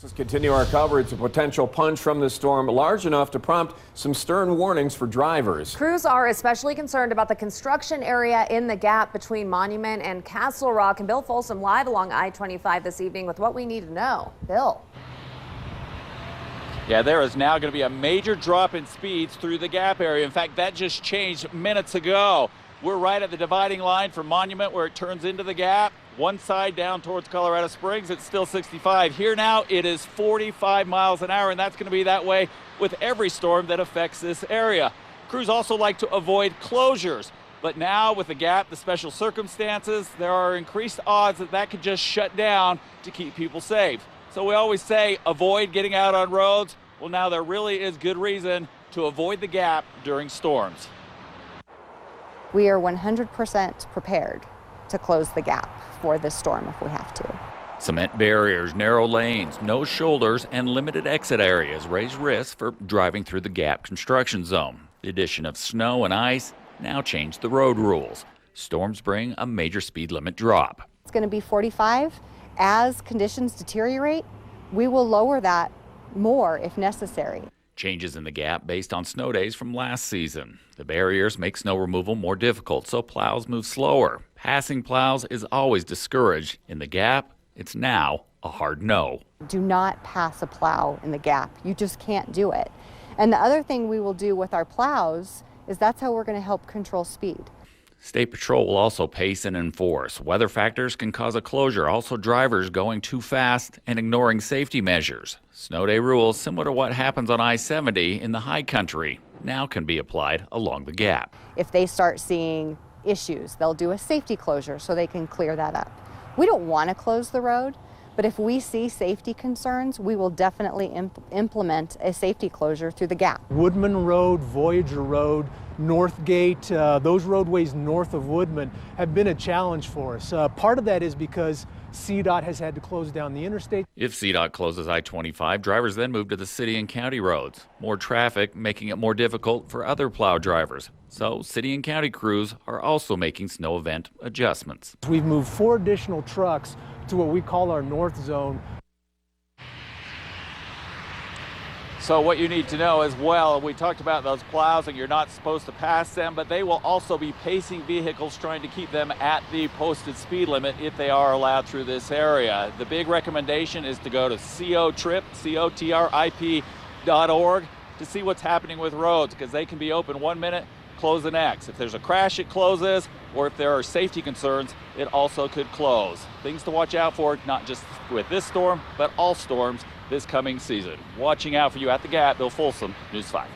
Let's continue our coverage. A potential punch from the storm large enough to prompt some stern warnings for drivers. Crews are especially concerned about the construction area in the gap between Monument and Castle Rock. And Bill Folsom live along I-25 this evening with what we need to know. Bill. Yeah, there is now going to be a major drop in speeds through the gap area. In fact, that just changed minutes ago. We're right at the dividing line for Monument where it turns into the gap. One side down towards Colorado Springs, it's still 65. Here now, it is 45 miles an hour, and that's going to be that way with every storm that affects this area. Crews also like to avoid closures, but now with the gap, the special circumstances, there are increased odds that that could just shut down to keep people safe. So we always say avoid getting out on roads. Well, now there really is good reason to avoid the gap during storms. We are 100% prepared to close the gap for this storm if we have to. Cement barriers, narrow lanes, no shoulders, and limited exit areas raise risks for driving through the gap construction zone. The addition of snow and ice now change the road rules. Storms bring a major speed limit drop. It's going to be 45. As conditions deteriorate, we will lower that more if necessary. Changes in the gap based on snow days from last season. The barriers make snow removal more difficult, so plows move slower. Passing plows is always discouraged. In the gap, it's now a hard no. Do not pass a plow in the gap. You just can't do it. And the other thing we will do with our plows is that's how we're going to help control speed. State Patrol will also pace and enforce. Weather factors can cause a closure, also drivers going too fast and ignoring safety measures. Snow day rules, similar to what happens on I-70 in the high country, now can be applied along the gap. If they start seeing issues, they'll do a safety closure so they can clear that up. We don't want to close the road, but if we see safety concerns, we will definitely implement a safety closure through the gap. Woodman Road, Voyager Road, Northgate, those roadways north of Woodman have been a challenge for us. Part of that is because CDOT has had to close down the interstate. If CDOT closes I-25, drivers then move to the city and county roads. More traffic, making it more difficult for other plow drivers. So city and county crews are also making snow event adjustments. We've moved 4 additional trucks to what we call our north zone. So what you need to know as well, we talked about those plows and you're not supposed to pass them, but they will also be pacing vehicles trying to keep them at the posted speed limit if they are allowed through this area. The big recommendation is to go to cotrip.org to see what's happening with roads, because they can be open 1 minute, close the next. If there's a crash, it closes, or if there are safety concerns, it also could close. Things to watch out for, not just with this storm, but all storms this coming season. Watching out for you at the gap, Bill Folsom, News 5.